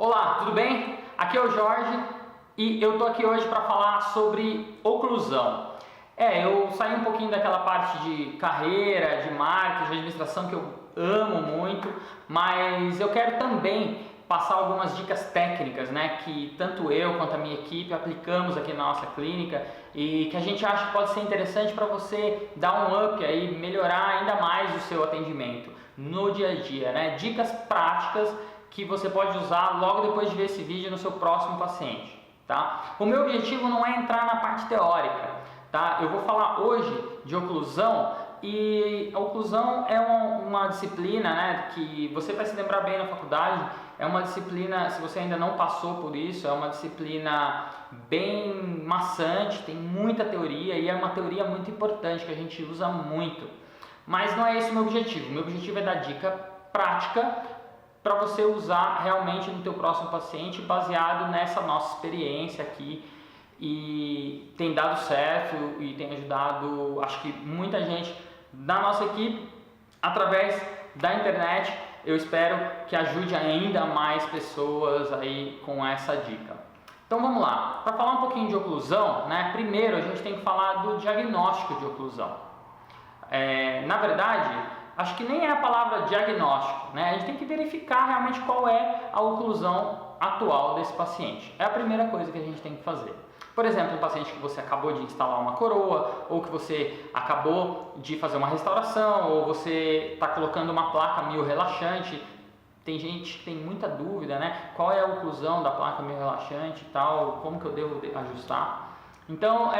Olá, tudo bem? Aqui é o Jorge e eu tô aqui hoje para falar sobre oclusão. Eu saí um pouquinho daquela parte de carreira, de marketing, de administração que eu amo muito, mas eu quero também passar algumas dicas técnicas, né, que tanto eu quanto a minha equipe aplicamos aqui na nossa clínica e que a gente acha que pode ser interessante para você dar um up aí, melhorar ainda mais o seu atendimento no dia a dia, né? Dicas práticas que você pode usar logo depois de ver esse vídeo no seu próximo paciente, tá? O meu objetivo não é entrar na parte teórica, tá? Eu vou falar hoje de oclusão e a oclusão é uma disciplina, né, que você vai se lembrar bem na faculdade. É uma disciplina, se você ainda não passou por isso, é uma disciplina bem maçante, tem muita teoria e é uma teoria muito importante que a gente usa muito. Mas não é esse o meu objetivo. O meu objetivo é dar dica prática para você usar realmente no teu próximo paciente, baseado nessa nossa experiência aqui, e tem dado certo e tem ajudado, acho que muita gente da nossa equipe através da internet. Eu espero que ajude ainda mais pessoas aí com essa dica. Então vamos lá, para falar um pouquinho de oclusão, né? Primeiro a gente tem que falar do diagnóstico de oclusão. Na verdade, acho que nem é a palavra diagnóstico, né? A gente tem que verificar realmente qual é a oclusão atual desse paciente. É a primeira coisa que a gente tem que fazer. Por exemplo, um paciente que você acabou de instalar uma coroa, ou que você acabou de fazer uma restauração, ou você está colocando uma placa miorrelaxante. Tem gente que tem muita dúvida, né? Qual é a oclusão da placa miorrelaxante e tal, como que eu devo ajustar? Então,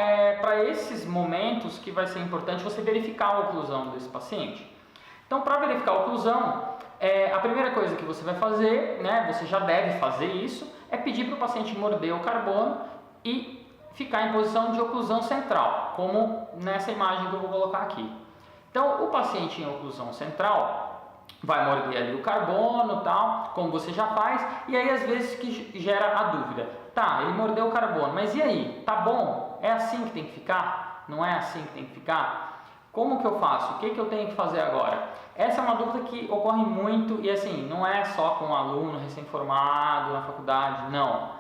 para esses momentos que vai ser importante você verificar a oclusão desse paciente. Então, para verificar a oclusão, a primeira coisa que você vai fazer, né, você já deve fazer isso, é pedir para o paciente morder o carbono e ficar em posição de oclusão central, como nessa imagem que eu vou colocar aqui. Então, o paciente em oclusão central vai morder ali o carbono, tal, como você já faz, e aí às vezes que gera a dúvida. Tá, ele mordeu o carbono, mas e aí? Tá bom? É assim que tem que ficar? Não é assim que tem que ficar? Como que eu faço? O que eu tenho que fazer agora? Essa é uma dúvida que ocorre muito e assim, não é só com um aluno recém-formado na faculdade, não.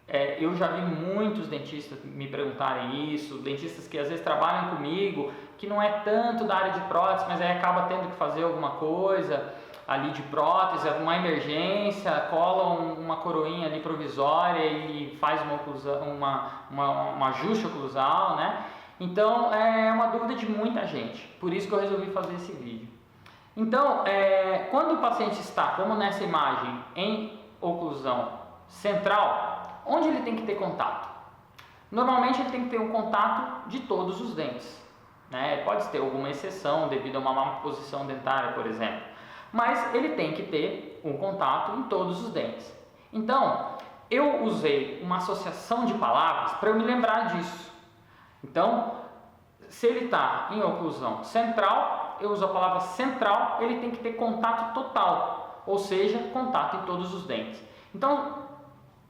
Eu já vi muitos dentistas me perguntarem isso, dentistas que às vezes trabalham comigo, que não é tanto da área de prótese, mas aí acaba tendo que fazer alguma coisa ali de prótese, uma emergência, cola uma coroinha ali provisória e faz um ajuste oclusal, né? Então é uma dúvida de muita gente, por isso que eu resolvi fazer esse vídeo. Então, quando o paciente está, como nessa imagem, em oclusão central, onde ele tem que ter contato? Normalmente ele tem que ter um contato de todos os dentes, né? Pode ter alguma exceção devido a uma má posição dentária, por exemplo, mas ele tem que ter um contato em todos os dentes. Então, eu usei uma associação de palavras para eu me lembrar disso. Então, se ele está em oclusão central, eu uso a palavra central, ele tem que ter contato total, ou seja, contato em todos os dentes. Então,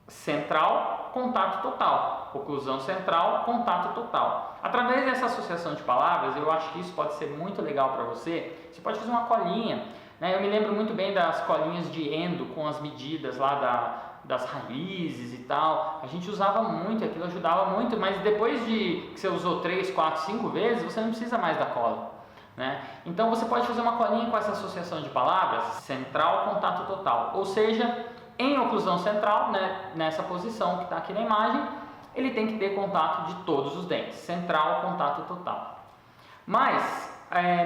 central, contato total. Oclusão central, contato total. Através dessa associação de palavras, eu acho que isso pode ser muito legal para você. Você pode fazer uma colinha, né? Eu me lembro muito bem das colinhas de endo com as medidas lá das raízes e tal. A gente usava muito, aquilo ajudava muito, mas depois de que você usou 3, 4, 5 vezes, você não precisa mais da cola, né? Então você pode fazer uma colinha com essa associação de palavras, central, contato total. Ou seja, em oclusão central, né, nessa posição que está aqui na imagem, ele tem que ter contato de todos os dentes. Central, contato total. Mas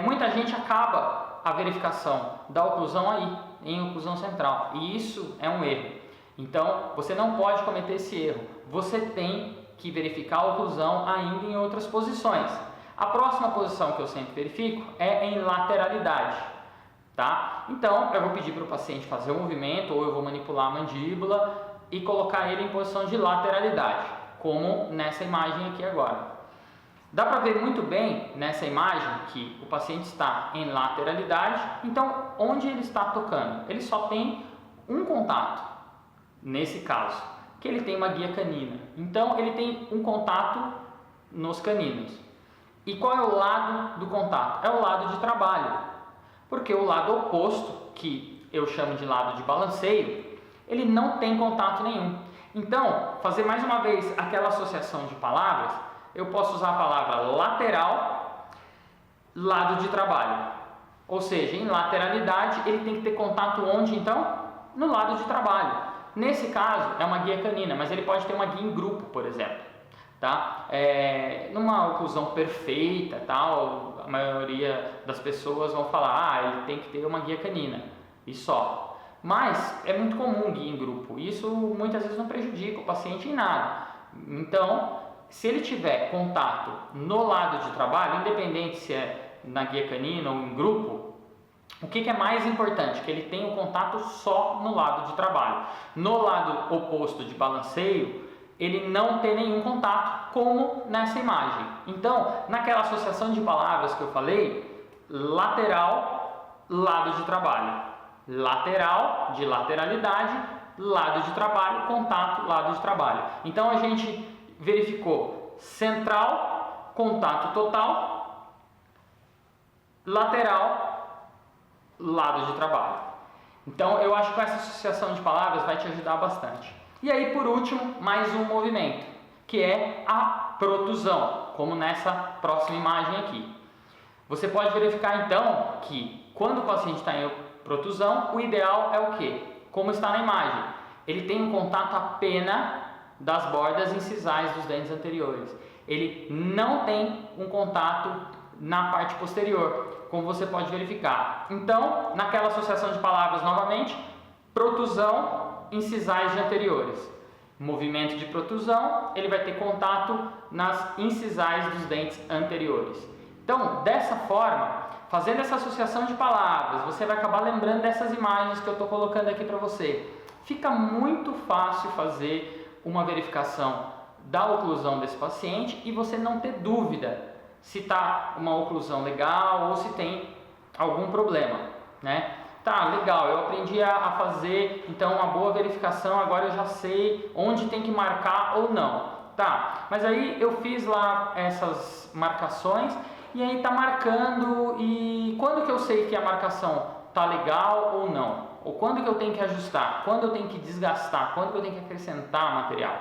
muita gente acaba a verificação da oclusão aí, em oclusão central. E isso é um erro. Então, você não pode cometer esse erro. Você tem que verificar a oclusão ainda em outras posições. A próxima posição que eu sempre verifico é em lateralidade. Tá? Então, eu vou pedir para o paciente fazer o movimento, ou eu vou manipular a mandíbula e colocar ele em posição de lateralidade, como nessa imagem aqui agora. Dá para ver muito bem nessa imagem que o paciente está em lateralidade. Então, onde ele está tocando? Ele só tem um contato, nesse caso, que ele tem uma guia canina. Então, ele tem um contato nos caninos. E qual é o lado do contato? É o lado de trabalho. Porque o lado oposto, que eu chamo de lado de balanceio, ele não tem contato nenhum. Então, fazer mais uma vez aquela associação de palavras, eu posso usar a palavra lateral, lado de trabalho. Ou seja, em lateralidade, ele tem que ter contato onde então? No lado de trabalho. Nesse caso, é uma guia canina, mas ele pode ter uma guia em grupo, por exemplo. Tá? Numa oclusão perfeita, tal, a maioria das pessoas vão falar, ele tem que ter uma guia canina, e só. Mas é muito comum guia em grupo, isso muitas vezes não prejudica o paciente em nada. Então, se ele tiver contato no lado de trabalho, independente se é na guia canina ou em grupo, o que é mais importante? Que ele tenha o contato só no lado de trabalho. No lado oposto de balanceio, ele não tem nenhum contato, como nessa imagem. Então, naquela associação de palavras que eu falei, lateral, lado de trabalho. Lateral, de lateralidade, lado de trabalho, contato, lado de trabalho. Então, a gente verificou central, contato total, lateral, lado de trabalho. Então, eu acho que essa associação de palavras vai te ajudar bastante. E aí, por último, mais um movimento, que é a protusão, como nessa próxima imagem aqui. Você pode verificar, então, que quando o paciente está em protusão, o ideal é o quê? Como está na imagem. Ele tem um contato apenas das bordas incisais dos dentes anteriores. Ele não tem um contato na parte posterior, como você pode verificar. Então, naquela associação de palavras novamente, protusão, incisais de anteriores. Movimento de protusão, ele vai ter contato nas incisais dos dentes anteriores. Então, dessa forma, fazendo essa associação de palavras, você vai acabar lembrando dessas imagens que eu estou colocando aqui para você. Fica muito fácil fazer uma verificação da oclusão desse paciente e você não ter dúvida se está uma oclusão legal ou se tem algum problema, né? Tá, legal, eu aprendi a fazer então uma boa verificação, agora eu já sei onde tem que marcar ou não. Tá, mas aí eu fiz lá essas marcações e aí tá marcando, e quando que eu sei que a marcação tá legal ou não? Ou quando que eu tenho que ajustar? Quando eu tenho que desgastar? Quando que eu tenho que acrescentar material?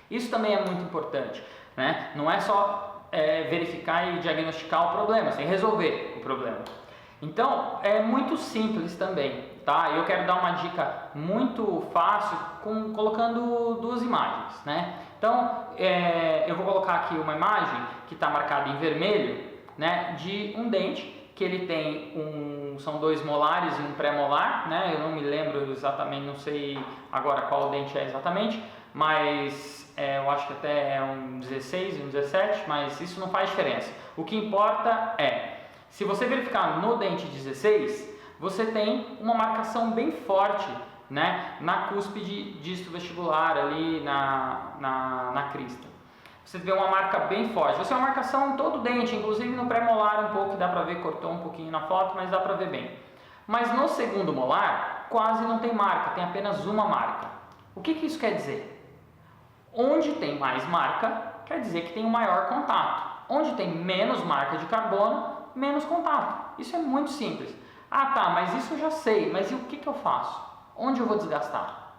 Isso também é muito importante, né? Não é só verificar e diagnosticar o problema, sem resolver o problema. Então, é muito simples também, tá? Eu quero dar uma dica muito fácil colocando duas imagens, né? Então, eu vou colocar aqui uma imagem que está marcada em vermelho, né? De um dente que ele tem são 2 molares e um pré-molar, né? Eu não me lembro exatamente, não sei agora qual dente é exatamente, mas eu acho que até é um 16 e um 17, mas isso não faz diferença. O que importa se você verificar no dente 16, você tem uma marcação bem forte, né, na cúspide disto vestibular, ali na crista. Você vê uma marca bem forte. Você tem uma marcação em todo o dente, inclusive no pré-molar um pouco, dá pra ver, cortou um pouquinho na foto, mas dá pra ver bem. Mas no segundo molar, quase não tem marca, tem apenas uma marca. O que isso quer dizer? Onde tem mais marca, quer dizer que tem um maior contato. Onde tem menos marca de carbono, menos contato. Isso é muito simples. Ah, tá, mas isso eu já sei, mas e o que eu faço? Onde eu vou desgastar?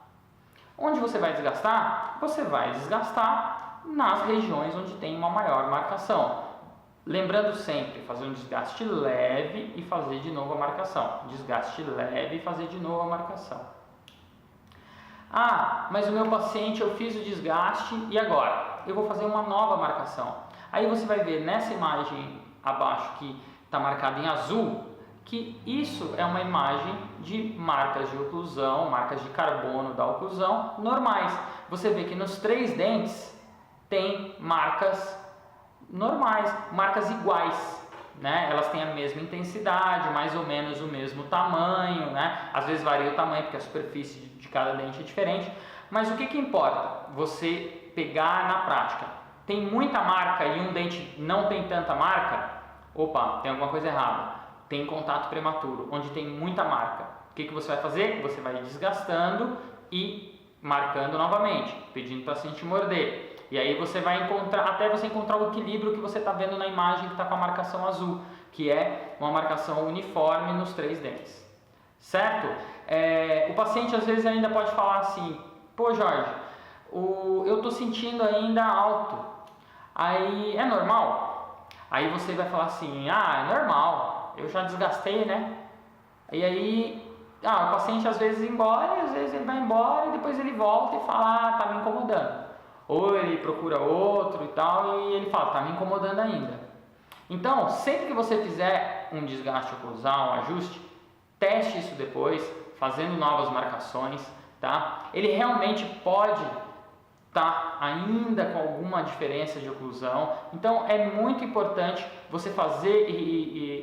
Onde você vai desgastar? Você vai desgastar nas regiões onde tem uma maior marcação. Lembrando sempre, fazer um desgaste leve e fazer de novo a marcação. Desgaste leve e fazer de novo a marcação. Ah, mas o meu paciente, eu fiz o desgaste e agora? Eu vou fazer uma nova marcação. Aí você vai ver nessa imagem abaixo que está marcada em azul, que isso é uma imagem de marcas de oclusão, marcas de carbono da oclusão normais. Você vê que nos 3 dentes tem marcas normais, marcas iguais, né? Elas têm a mesma intensidade, mais ou menos o mesmo tamanho, né? Às vezes varia o tamanho porque a superfície de cada dente é diferente, mas o que importa? Você pegar na prática. Tem muita marca e um dente não tem tanta marca? Opa, tem alguma coisa errada. Tem contato prematuro, onde tem muita marca. O que você vai fazer? Você vai desgastando e marcando novamente, pedindo para o paciente morder. E aí você vai encontrar, até você encontrar o equilíbrio que você está vendo na imagem que está com a marcação azul, que é uma marcação uniforme nos 3 dentes. certo? O paciente às vezes ainda pode falar assim, pô Jorge, eu tô sentindo ainda alto, aí é normal? Aí você vai falar assim, é normal, eu já desgastei, né? E aí, o paciente às vezes engole, às vezes ele vai embora e depois ele volta e fala, tá me incomodando. Ou ele procura outro e tal e ele fala, tá me incomodando ainda. Então, sempre que você fizer um desgaste oclusal, um ajuste, teste isso depois, fazendo novas marcações, tá? Ele realmente pode estar ainda com alguma diferença de oclusão, então é muito importante você fazer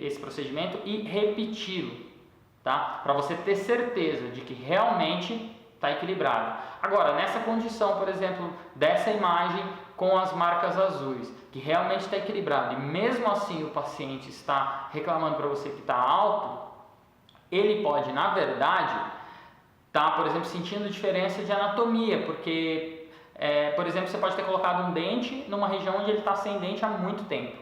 esse procedimento e repeti-lo, tá? Para você ter certeza de que realmente está equilibrado. Agora, nessa condição, por exemplo, dessa imagem com as marcas azuis, que realmente está equilibrado e mesmo assim o paciente está reclamando para você que está alto, ele pode, na verdade, estar, por exemplo, sentindo diferença de anatomia, porque, por exemplo, você pode ter colocado um dente numa região onde ele está sem dente há muito tempo,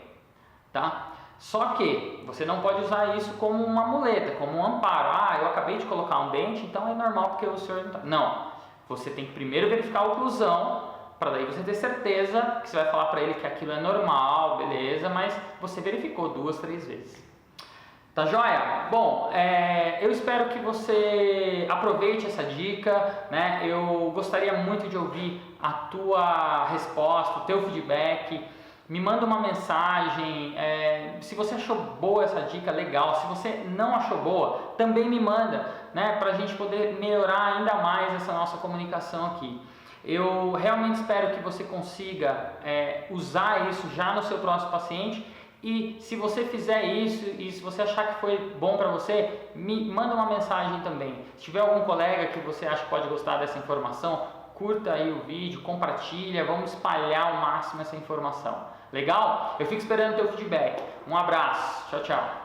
tá? Só que você não pode usar isso como uma muleta, como um amparo. Eu acabei de colocar um dente, então é normal porque o senhor não tá... Não, você tem que primeiro verificar a oclusão, para daí você ter certeza que você vai falar para ele que aquilo é normal, beleza, mas você verificou 2, 3 vezes. Tá joia? Bom, eu espero que você aproveite essa dica, né? Eu gostaria muito de ouvir a tua resposta, o teu feedback. Me manda uma mensagem, se você achou boa essa dica, legal. Se você não achou boa, também me manda, né? Para a gente poder melhorar ainda mais essa nossa comunicação aqui. Eu realmente espero que você consiga usar isso já no seu próximo paciente. E se você fizer isso e se você achar que foi bom para você, me manda uma mensagem também. Se tiver algum colega que você acha que pode gostar dessa informação, curta aí o vídeo, compartilha, vamos espalhar ao máximo essa informação. Legal? Eu fico esperando o teu feedback. Um abraço. Tchau, tchau.